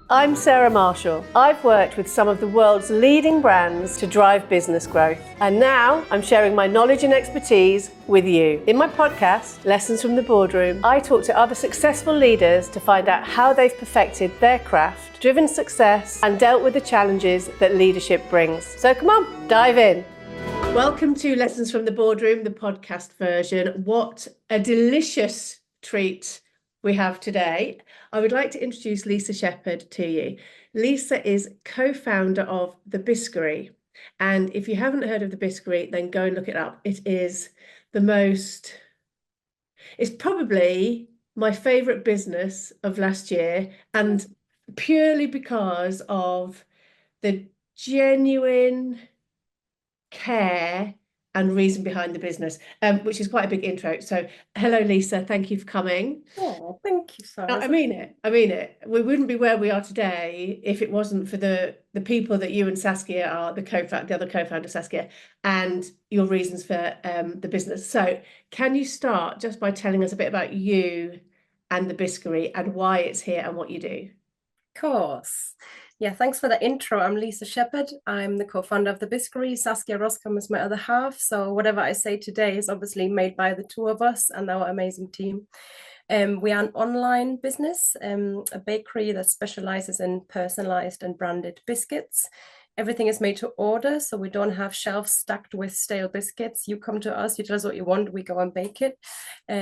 I'm Sarah Marshall. I've worked with some of the world's leading brands to drive business growth. And now I'm sharing my knowledge and expertise with you. In my podcast, Lessons from the Boardroom, I talk to other successful leaders to find out how they've perfected their craft, driven success, and dealt with the challenges that leadership brings. So come on, dive in. Welcome to Lessons from the Boardroom, the podcast version. What a delicious treat we have today. I would like to introduce Lisa Shepherd to you. Lisa is co-founder of the Biskery. And if you haven't heard of the Biskery, then go and look it up. It's probably my favourite business of last year, and purely because of the genuine care and reason behind the business, which is quite a big intro. So hello, Lisa. Thank you for coming. Oh, thank you, Sarah. I mean it. We wouldn't be where we are today if it wasn't for the people that you and Saskia are, the other co-founder Saskia, and your reasons for the business. So can you start just by telling us a bit about you and the Biskery and why it's here and what you do? Of course. Yeah, thanks for the intro. I'm Lisa Shepherd. I'm the co-founder of the Biskery. Saskia Roskam is my other half. So whatever I say today is obviously made by the two of us and our amazing team. We are an online business, a bakery that specializes in personalized and branded biscuits. Everything is made to order, so we don't have shelves stacked with stale biscuits. You come to us, you tell us what you want, we go and bake it,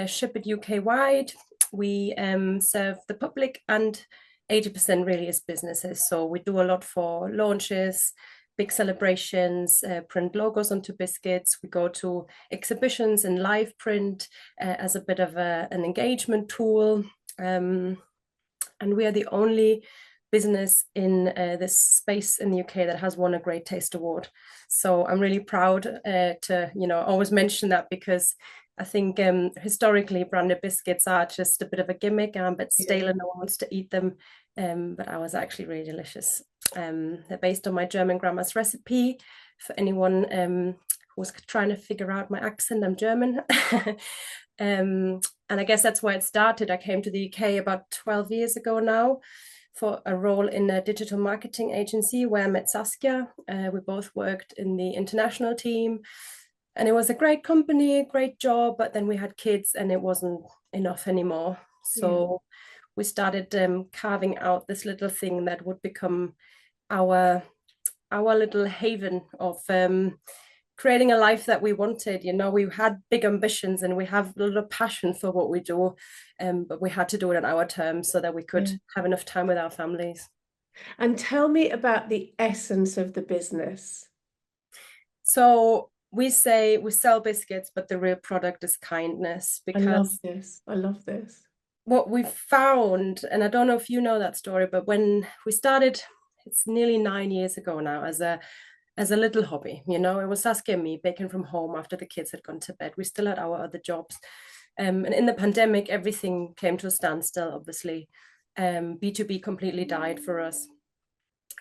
ship it UK-wide. We serve the public, and 80% really is businesses. So we do a lot for launches, big celebrations, print logos onto biscuits. We go to exhibitions and live print as a bit of an engagement tool. And we are the only business in this space in the UK that has won a Great Taste Award. So I'm really proud to, always mention that, because I think historically branded biscuits are just a bit of a gimmick and a bit stale and no one wants to eat them. But ours are actually really delicious. They're based on my German grandma's recipe. For anyone who's trying to figure out my accent, I'm German. And I guess that's why it started. I came to the UK about 12 years ago now for a role in a digital marketing agency where I met Saskia. We both worked in the international team. And it was a great company, a great job, but then we had kids and it wasn't enough anymore. So we started carving out this little thing that would become our little haven of creating a life that we wanted. We had big ambitions and we have a lot of passion for what we do, but we had to do it on our terms so that we could have enough time with our families. And tell me about the essence of the business. So we say we sell biscuits, but the real product is kindness. Because I love this. What we found, and I don't know if you know that story, but when we started, it's nearly 9 years ago now, as a little hobby, it was Saskia and me baking from home after the kids had gone to bed. We still had our other jobs. And in the pandemic, everything came to a standstill, obviously. B2B completely died for us.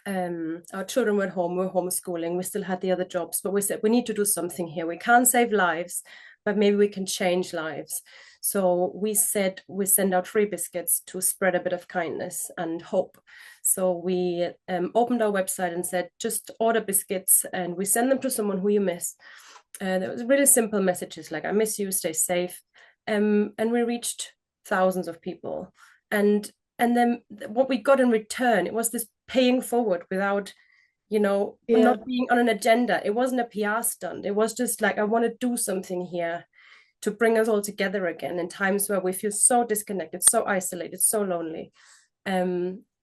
Our children were at home, we were homeschooling, we still had the other jobs, but we said we need to do something here. We can't save lives, but maybe we can change lives. So we said we send out free biscuits to spread a bit of kindness and hope. So we opened our website and said, just order biscuits and we send them to someone who you miss. There was really simple messages like, I miss you, stay safe. And we reached thousands of people. And then what we got in return, it was this paying forward without, not being on an agenda. It wasn't a PR stunt. It was just like, I want to do something here to bring us all together again in times where we feel so disconnected, so isolated, so lonely.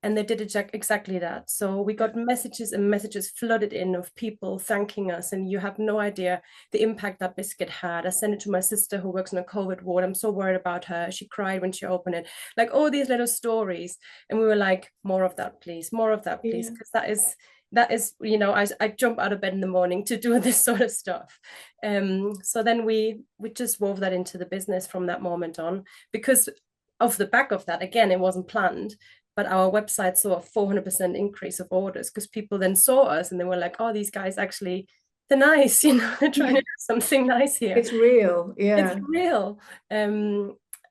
And they did exactly that. So we got messages and messages flooded in of people thanking us. And you have no idea the impact that biscuit had. I sent it to my sister who works in a COVID ward. I'm so worried about her. She cried when she opened it. Like all these little stories. And we were like, more of that, please. More of that, please. Because that is, I jump out of bed in the morning to do this sort of stuff. So then we just wove that into the business from that moment on. Because off the back of that, again, it wasn't planned. But our website saw a 400% increase of orders because people then saw us and they were like, oh, these guys actually, they're nice, they're trying to do something nice here. It's real. Yeah. It's real.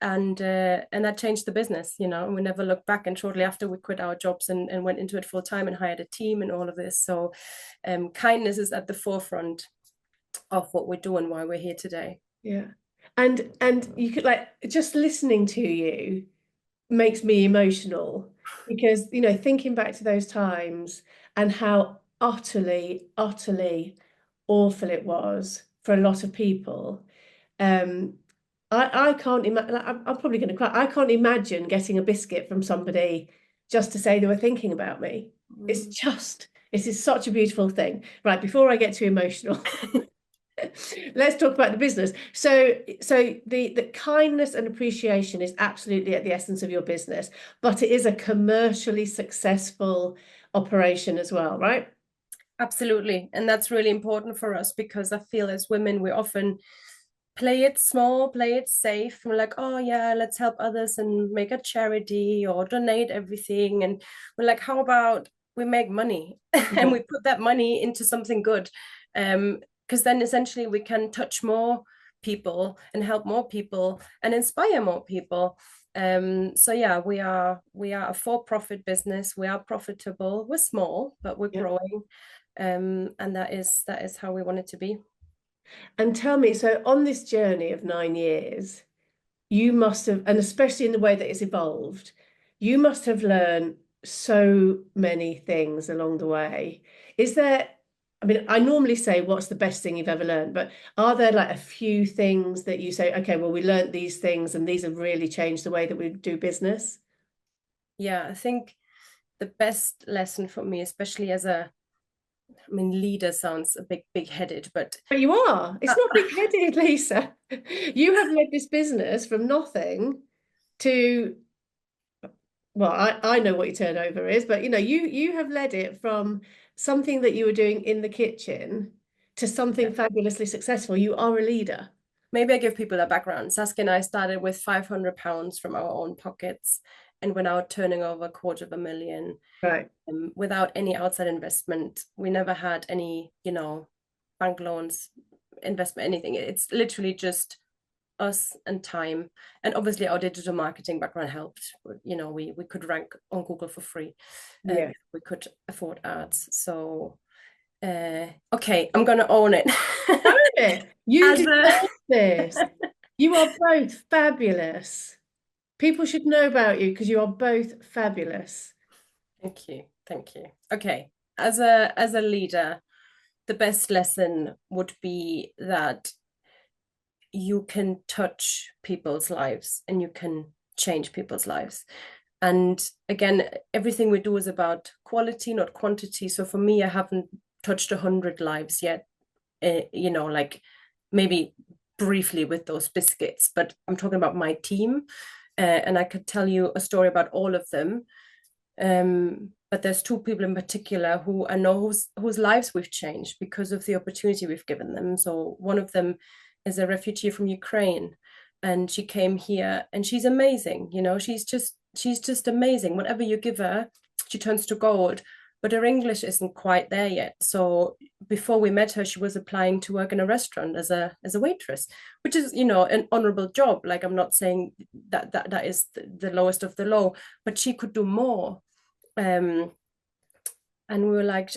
and that changed the business, and we never looked back. And shortly after, we quit our jobs and went into it full time and hired a team and all of this. So kindness is at the forefront of what we do and why we're here today. Yeah. And you could, like, just listening to you makes me emotional, because thinking back to those times and how utterly awful it was for a lot of people. I can't imagine. I'm probably going to cry. I can't imagine getting a biscuit from somebody just to say they were thinking about me. It is such a beautiful thing. Right, before I get too emotional, let's talk about the business. So the kindness and appreciation is absolutely at the essence of your business, but it is a commercially successful operation as well, right? Absolutely. And that's really important for us, because I feel as women, we often play it small, play it safe. We're like, oh yeah, let's help others and make a charity or donate everything. And we're like, how about we make money and we put that money into something good? Because then essentially we can touch more people and help more people and inspire more people. So yeah, we are a for-profit business. We are profitable. We're small, but we're growing. And that is how we want it to be. And tell me, so on this journey of 9 years, you must have, and especially in the way that it's evolved, you must have learned so many things along the way. Is there, I mean, I normally say, what's the best thing you've ever learned? But are there like a few things that you say, okay, well, we learned these things and these have really changed the way that we do business? Yeah, I think the best lesson for me, especially as leader sounds a big headed, but you are. It's not big headed, Lisa. You have led this business from nothing to, well, I know what your turnover is, but you have led it from something that you were doing in the kitchen to something fabulously successful. You are a leader. Maybe I give people a background. Saskia and I started with £500 from our own pockets, and we're now turning over £250,000. Right. Without any outside investment. We never had any, bank loans, investment, anything. It's literally just us and time. And obviously our digital marketing background helped. We could rank on Google for free. Yeah. We could afford ads. So okay, I'm gonna own it. Own it. You deserve this. You are both fabulous. People should know about you because you are both fabulous. Thank you. Okay, as a leader, the best lesson would be that you can touch people's lives and you can change people's lives. And again, everything we do is about quality, not quantity. So for me, I haven't touched 100 lives yet, like maybe briefly with those biscuits, but I'm talking about my team. And I could tell you a story about all of them. But there's two people in particular who I know whose lives we've changed because of the opportunity we've given them. So one of them is a refugee from Ukraine, and she came here and she's amazing. She's just amazing. Whatever you give her, she turns to gold. But her English isn't quite there yet. So before we met her, she was applying to work in a restaurant as a waitress, which is, an honorable job. Like, I'm not saying that is the lowest of the low, but she could do more. And we were like,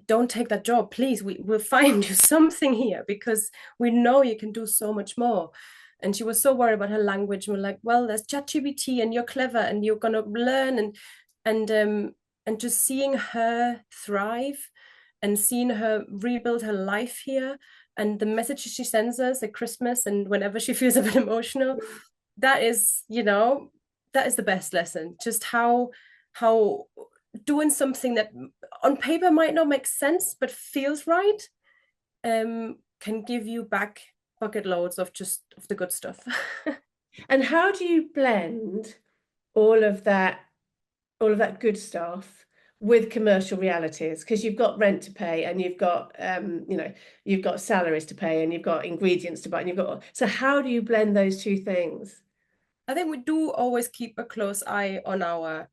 don't take that job, please. We'll find you something here because we know you can do so much more. And she was so worried about her language. And we're like, well, there's ChatGPT and you're clever and you're gonna learn. And just seeing her thrive and seeing her rebuild her life here, and the messages she sends us at Christmas and whenever she feels a bit emotional, that is the best lesson. Just how doing something that on paper might not make sense but feels right can give you back bucket loads of the good stuff. And how do you blend all of that good stuff with commercial realities? Because you've got rent to pay and you've got you've got salaries to pay and you've got ingredients to buy and so how do you blend those two things? I think we do always keep a close eye on our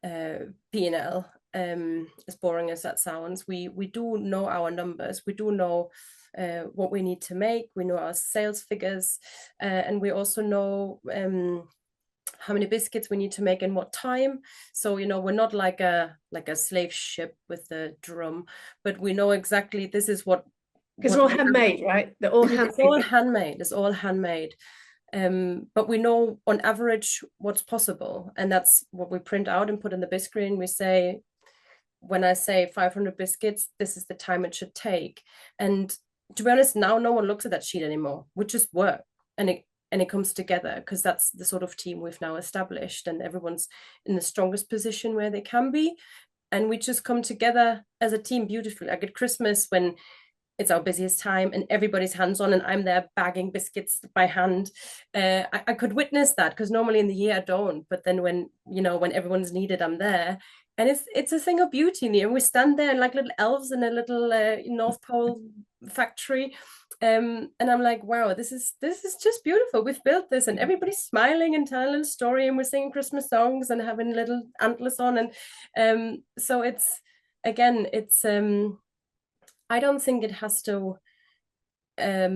P&L. As boring as that sounds, we do know our numbers. We do know what we need to make. We know our sales figures, and we also know how many biscuits we need to make in what time. So, we're not like a slave ship with the drum, but we know exactly this is what. Because they're all handmade, right? They're all handmade. It's all handmade. It's all handmade. But we know on average what's possible, and that's what we print out and put in the biscuit. And we say, when I say 500 biscuits, this is the time it should take. And to be honest, now no one looks at that sheet anymore. We just work, and it comes together, because that's the sort of team we've now established, and everyone's in the strongest position where they can be, and we just come together as a team beautifully. Like at Christmas, when it's our busiest time and everybody's hands-on and I'm there bagging biscuits by hand, I could witness that, because normally in the year I don't, but then when everyone's needed, I'm there. And it's a thing of beauty, and we stand there like little elves in a little North Pole factory, and I'm like, wow, this is just beautiful. We've built this, and everybody's smiling and telling a little story, and we're singing Christmas songs and having little antlers on, and so it's I don't think it has to, I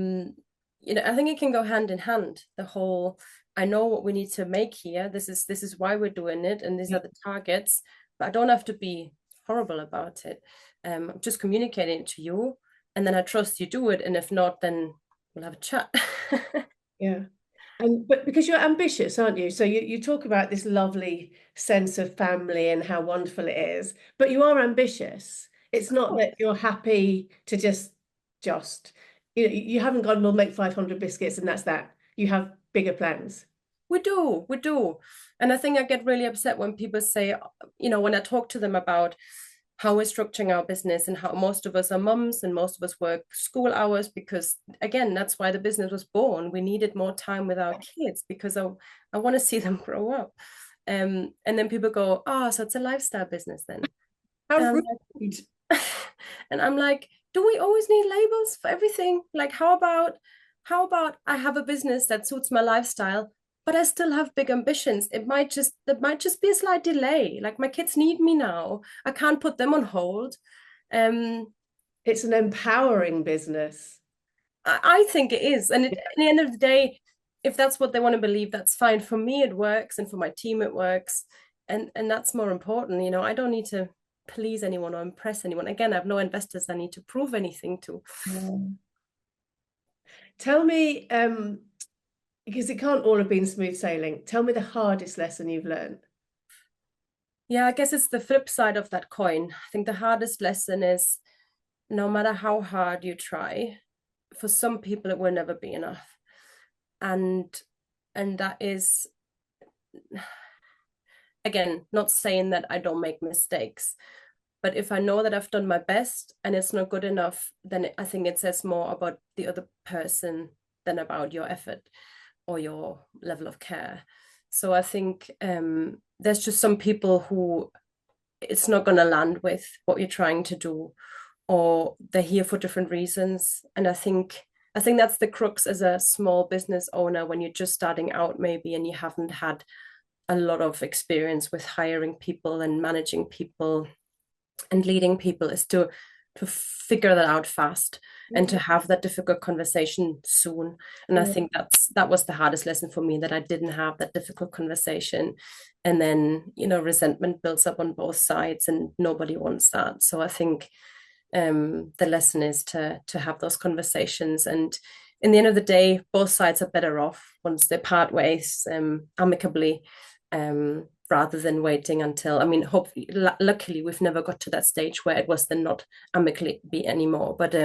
think it can go hand in hand. The whole, I know what we need to make here. This is why we're doing it, and these are the targets. But I don't have to be horrible about it. I'm just communicating it to you, and then I trust you do it. And if not, then we'll have a chat. Yeah. But because you're ambitious, aren't you? So you talk about this lovely sense of family and how wonderful it is, but you are ambitious. It's not that you're happy to just, you haven't gone, we'll make 500 biscuits and that's that. You have bigger plans. We do. And I think I get really upset when people say, when I talk to them about how we're structuring our business and how most of us are mums and most of us work school hours, because again, that's why the business was born. We needed more time with our kids, because I want to see them grow up. And then people go, oh, so it's a lifestyle business then. How rude. And I'm like, do we always need labels for everything? Like, how about I have a business that suits my lifestyle, but I still have big ambitions? There might just be a slight delay. Like, my kids need me now. I can't put them on hold. It's an empowering business. I think it is. And at the end of the day, if that's what they want to believe, that's fine. For me, it works. And for my team, it works. And that's more important. I don't need to please anyone or impress anyone. Again, I have no investors I need to prove anything to. Tell me, because it can't all have been smooth sailing, tell me the hardest lesson you've learned. Yeah, I guess it's the flip side of that coin. I think the hardest lesson is, no matter how hard you try, for some people it will never be enough. And that is, again, not saying that I don't make mistakes, but if I know that I've done my best and it's not good enough, then I think it says more about the other person than about your effort or your level of care. So I think there's just some people who it's not going to land with what you're trying to do, or they're here for different reasons. And I think that's the crux as a small business owner, when you're just starting out maybe and you haven't had a lot of experience with hiring people and managing people and leading people, is to figure that out fast and to have that difficult conversation soon. And I think that was the hardest lesson for me, that I didn't have that difficult conversation. And then, resentment builds up on both sides and nobody wants that. So I think the lesson is to have those conversations. And in the end of the day, both sides are better off once they part ways amicably, rather than waiting until, hopefully, luckily, we've never got to that stage where it was then not amicably anymore. But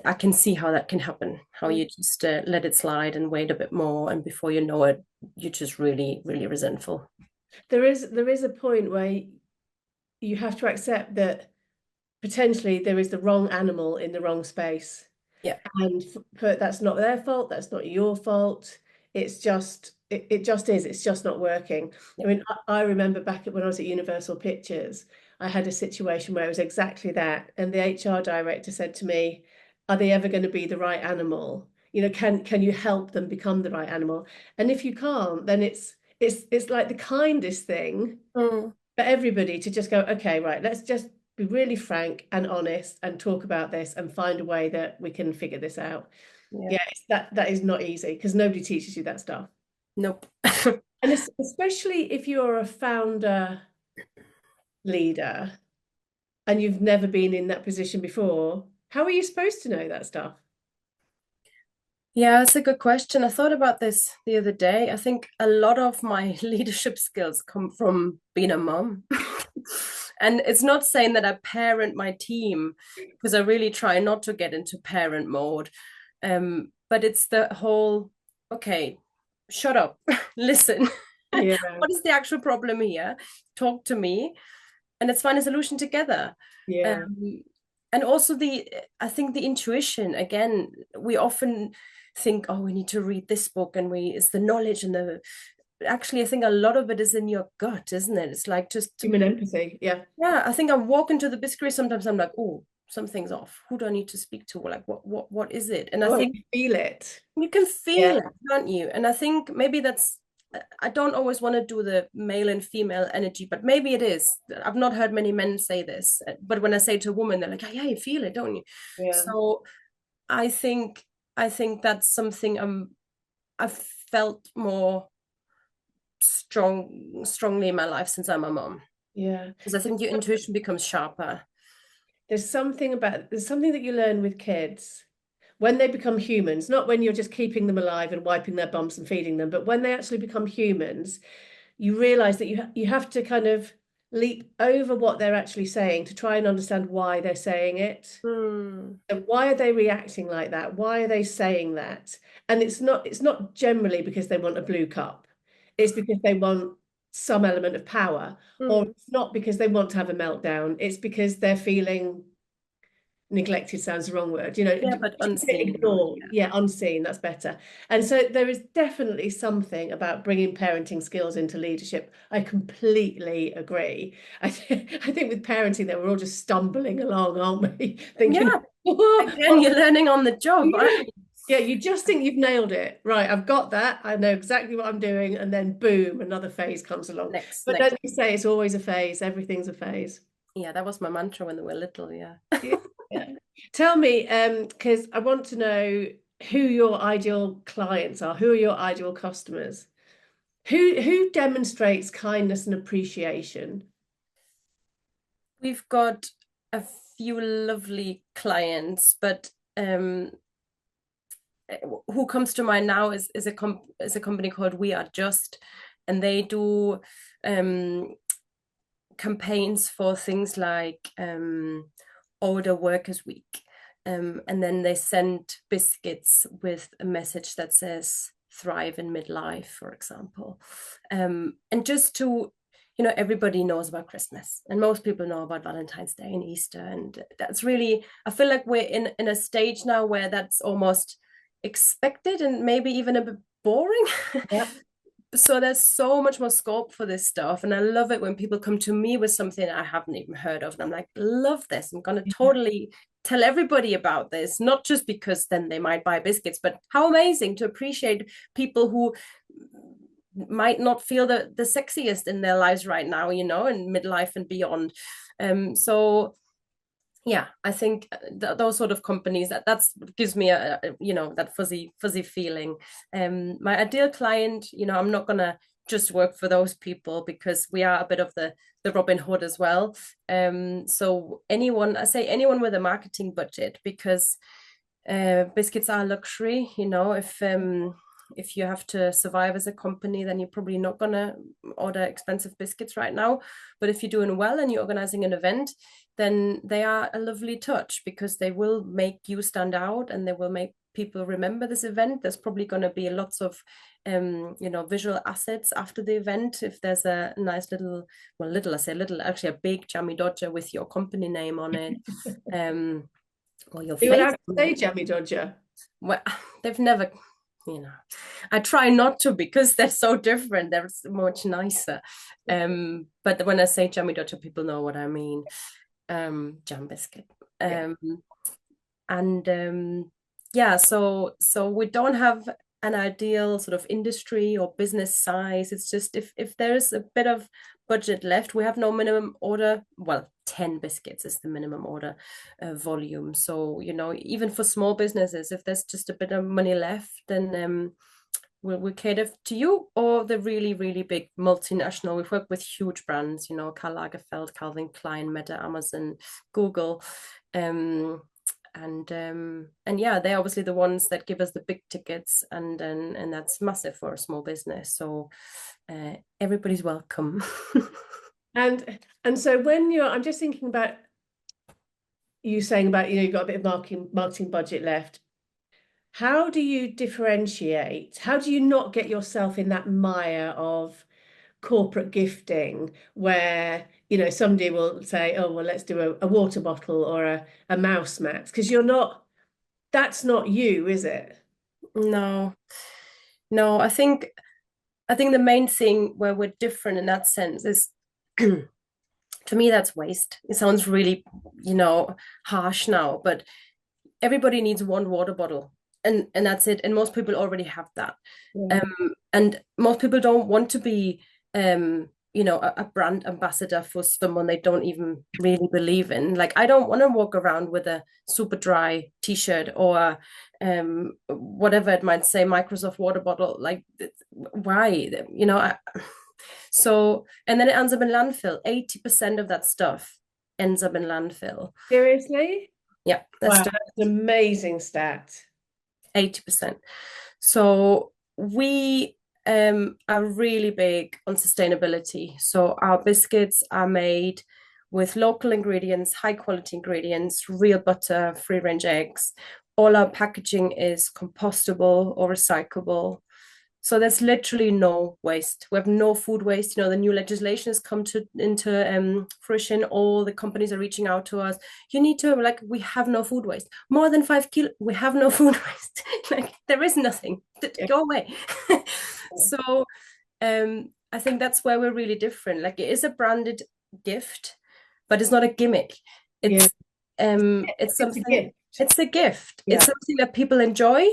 I can see how that can happen, how you just let it slide and wait a bit more. And before you know it, you're just really, really resentful. There is a point where you have to accept that potentially there is the wrong animal in the wrong space. Yeah. And that's not their fault. That's not your fault. It's just, it just is. It's just not working. Yeah. I remember back when I was at Universal Pictures, I had a situation where it was exactly that. And the HR director said to me, are they ever going to be the right animal? Can you help them become the right animal? And if you can't, then it's like the kindest thing for everybody to just go, okay, right, let's just be really frank and honest and talk about this and find a way that we can figure this out. Yeah. Yeah, that is not easy because nobody teaches you that stuff. Nope. And especially if you're a founder leader and you've never been in that position before, how are you supposed to know that stuff? Yeah, that's a good question. I thought about this the other day. I think a lot of my leadership skills come from being a mom. And it's not saying that I parent my team, because I really try not to get into parent mode. But it's the whole, okay, shut up, listen. Yeah, What is the actual problem here? Talk to me, and let's find a solution together. yeah, And also I think the intuition, again, we often think, oh, we need to read this book, and it's the knowledge and actually I think a lot of it is in your gut, isn't it? It's like just human empathy. Yeah, yeah, I think I'm walking to the Biskery, sometimes I'm like, oh, something's off. Who do I need to speak to? Like what is it? And I think you feel it. you can Yeah, feel it, can't you? And I think maybe I don't always want to do the male and female energy, but maybe it is. I've not heard many men say this, but when I say to a woman, they're like, yeah, you feel it, don't you? yeah, So I think that's something I've felt more strongly in my life since I'm a mom. yeah. Because I think your intuition becomes sharper. There's something that you learn with kids when they become humans, not when you're just keeping them alive and wiping their bums and feeding them, but when they actually become humans, you realize that you have to kind of leap over what they're actually saying to try and understand why they're saying it. Mm. And why are they reacting like that? Why are they saying that? And it's not generally because they want a blue cup. It's because they want some element of power, or Mm. it's not because they want to have a meltdown. It's because they're feeling neglected, sounds the wrong word, Yeah, but unseen. ignored. Yeah, unseen, that's better. And so there is definitely something about bringing parenting skills into leadership. I completely agree. I think with parenting that we're all just stumbling along, aren't we? Thinking, Yeah, again, you're learning on the job, yeah. aren't you? Yeah, you just think you've nailed it. Right, I've got that. I know exactly what I'm doing. And then boom, another phase comes along. Next. But don't you say it's always a phase? Everything's a phase. Yeah, that was my mantra when they were little. Yeah. Yeah. Yeah. Tell me, because I want to know who your ideal clients are. Who are your ideal customers? Who demonstrates kindness and appreciation? We've got a few lovely clients, but who comes to mind now is a company called We Are Just, and they do campaigns for things like Older Workers Week, and then they send biscuits with a message that says "Thrive in Midlife," for example, and just to everybody knows about Christmas, and most people know about Valentine's Day and Easter, and that's really, I feel like we're in a stage now where that's almost expected and maybe even a bit boring. Yeah. So there's so much more scope for this stuff, and I love it when people come to me with something I haven't even heard of, and I'm like, love this, I'm gonna totally tell everybody about this, not just because then they might buy biscuits, but how amazing to appreciate people who might not feel the sexiest in their lives right now, in midlife and beyond. So yeah, I think those sort of companies that's gives me that fuzzy feeling. My ideal client, I'm not gonna just work for those people, because we are a bit of the Robin Hood as well. So anyone with a marketing budget, because biscuits are luxury. If you have to survive as a company, then you're probably not gonna order expensive biscuits right now. But if you're doing well and you're organizing an event, then they are a lovely touch, because they will make you stand out and they will make people remember this event. There's probably going to be lots of visual assets after the event. If there's a nice little, actually a big jammy dodger with your company name on it, or your You face. allowed to say jammy dodger? Well, they've never, I try not to, because they're so different. They're much nicer. But when I say jammy dodger, people know what I mean. Jam biscuit. And so we don't have an ideal sort of industry or business size. It's just if there is a bit of budget left, we have no minimum order. Well, 10 biscuits is the minimum order volume. So, even for small businesses, if there's just a bit of money left, then we'll cater to you or the really, really big multinational. We've worked with huge brands, Karl Lagerfeld, Calvin Klein, Meta, Amazon, Google. And yeah, they're obviously the ones that give us the big tickets, and that's massive for a small business. So everybody's welcome. And so I'm just thinking about you saying about, you've got a bit of marketing budget left. How do you differentiate? How do you not get yourself in that mire of corporate gifting where, somebody will say, oh, well, let's do a water bottle or a mouse mat? Because that's not you, is it? No, I think the main thing where we're different in that sense is to me, that's waste. It sounds really, harsh now, but everybody needs one water bottle, and that's it. And most people already have that. Yeah. And most people don't want to be, a brand ambassador for someone they don't even really believe in. Like, I don't want to walk around with a super dry t-shirt or whatever it might say, Microsoft water bottle. Like, why? So, and then it ends up in landfill. 80% of that stuff ends up in landfill. Seriously? Yeah. That's an amazing stat. 80%. So we are really big on sustainability. So our biscuits are made with local ingredients, high quality ingredients, real butter, free range eggs. All our packaging is compostable or recyclable. So there's literally no waste. We have no food waste. The new legislation has come into fruition. All the companies are reaching out to us. You need to, we have no food waste. More than 5 kilos, we have no food waste. There is nothing. Go away. So I think that's where we're really different. It is a branded gift, but it's not a gimmick. It's something. It's a gift. Yeah. It's something that people enjoy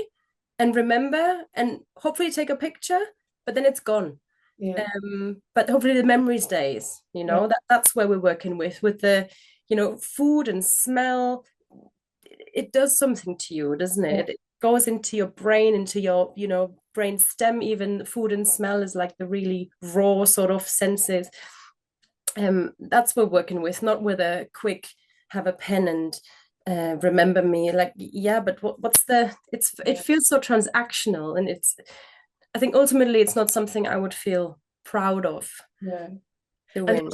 and remember, and hopefully take a picture, but then it's gone. Yeah. But hopefully the memory stays. That's where we're working with the, food and smell. It does something to you, doesn't it? Yeah. It goes into your brain, into your, brain stem. Even food and smell is like the really raw sort of senses. That's what we're working with, not with a quick have a pen and remember me. But it feels so transactional, and I think ultimately it's not something I would feel proud of. Yeah. And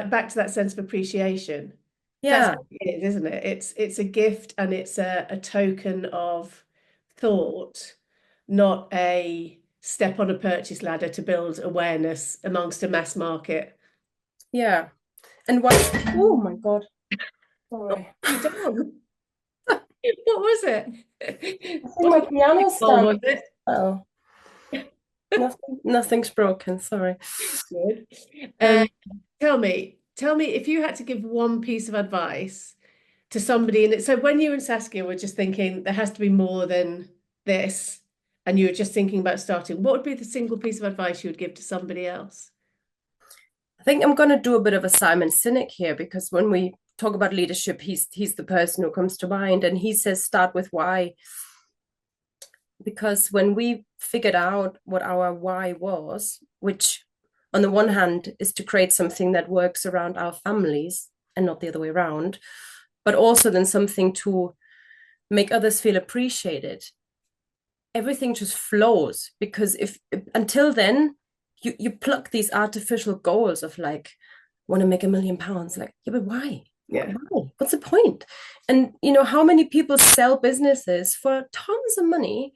back to that sense of appreciation. Yeah. That's what it is, isn't it? It's a gift, and it's a token of thought, not a step on a purchase ladder to build awareness amongst a mass market. Yeah. And oh my God. Sorry. What was it? I think my piano stand. Oh. Nothing's broken. Sorry. Good. Tell me if you had to give one piece of advice to somebody, and so when you and Saskia were just thinking there has to be more than this, and you were just thinking about starting, what would be the single piece of advice you would give to somebody else? I think I'm going to do a bit of a Simon Sinek here, because when we talk about leadership, he's the person who comes to mind, and he says start with why. Because when we figured out what our why was, which on the one hand is to create something that works around our families and not the other way around, but also then something to make others feel appreciated, everything just flows. Because if until then you pluck these artificial goals of want to make £1 million, yeah, but why? Yeah. Why? What's the point? And how many people sell businesses for tons of money,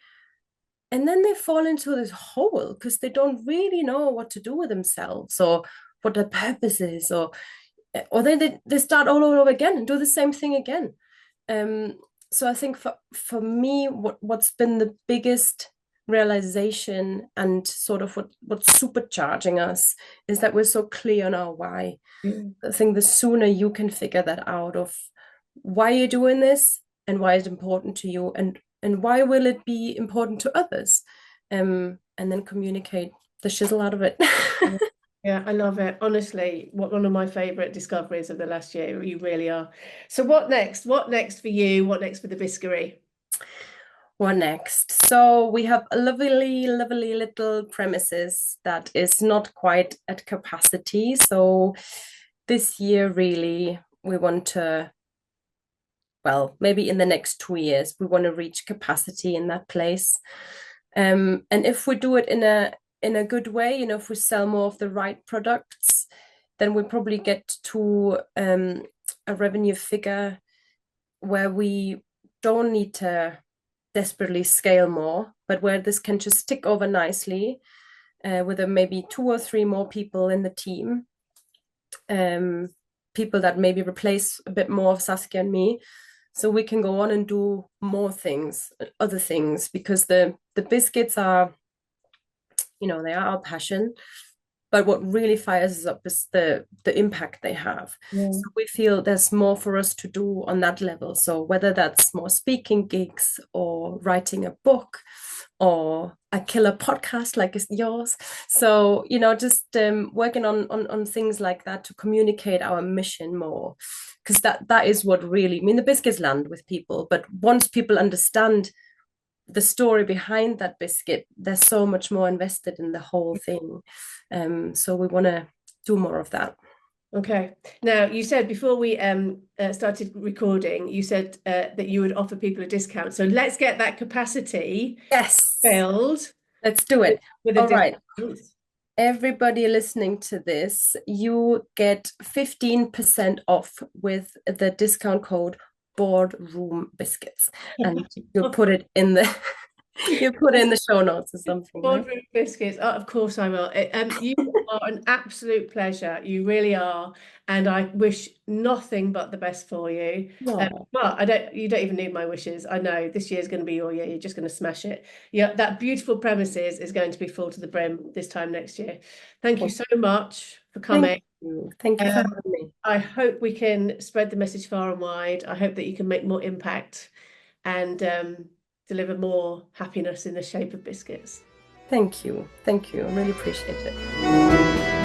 and then they fall into this hole because they don't really know what to do with themselves or what their purpose is, or then they start all over again and do the same thing again. So I think for me, what's been the biggest realization and sort of what's supercharging us is that we're so clear on our why. I think the sooner you can figure that out, of why you're doing this and why it's important to you, and why will it be important to others, and then communicate the shizzle out of it. Yeah, I love it. Honestly, one of my favorite discoveries of the last year. You really are. So what next? What next for you? What next for the Biskery? What next? So we have a lovely, lovely little premises that is not quite at capacity. So this year, really, we want to, well, maybe in the next 2 years, we want to reach capacity in that place. And if we do it in a good way, you know, if we sell more of the right products, then we probably get to a revenue figure where we don't need to desperately scale more, but where this can just tick over nicely with maybe 2 or 3 more people in the team, people that maybe replace a bit more of Saskia and me, so we can go on and do more things, other things, because the biscuits are, you know, they are our passion. But what really fires us up is the impact they have. Yeah. So we feel there's more for us to do on that level. So whether that's more speaking gigs or writing a book or a killer podcast like yours. So, you know, just working on things like that to communicate our mission more. Because that is what really, I mean, the biscuits land with people. But once people understand the story behind that biscuit, they're so much more invested in the whole thing. So we want to do more of that. Okay. Now, you said before we started recording, you said that you would offer people a discount. So let's get that capacity filled. Let's do it. With a All right. discount. Everybody listening to this, you get 15% off with the discount code Boardroom Biscuits, and you'll put it in the show notes or something. Boardroom Biscuits. Oh, of course I will. You are an absolute pleasure. You really are, and I wish nothing but the best for you. But you don't even need my wishes. I know this year's going to be your year. You're just going to smash it. Yeah, that beautiful premises is going to be full to the brim this time next year. Thank you so much for coming. Thank you for having me. I hope we can spread the message far and wide. I hope that you can make more impact and deliver more happiness in the shape of biscuits. Thank you. I really appreciate it.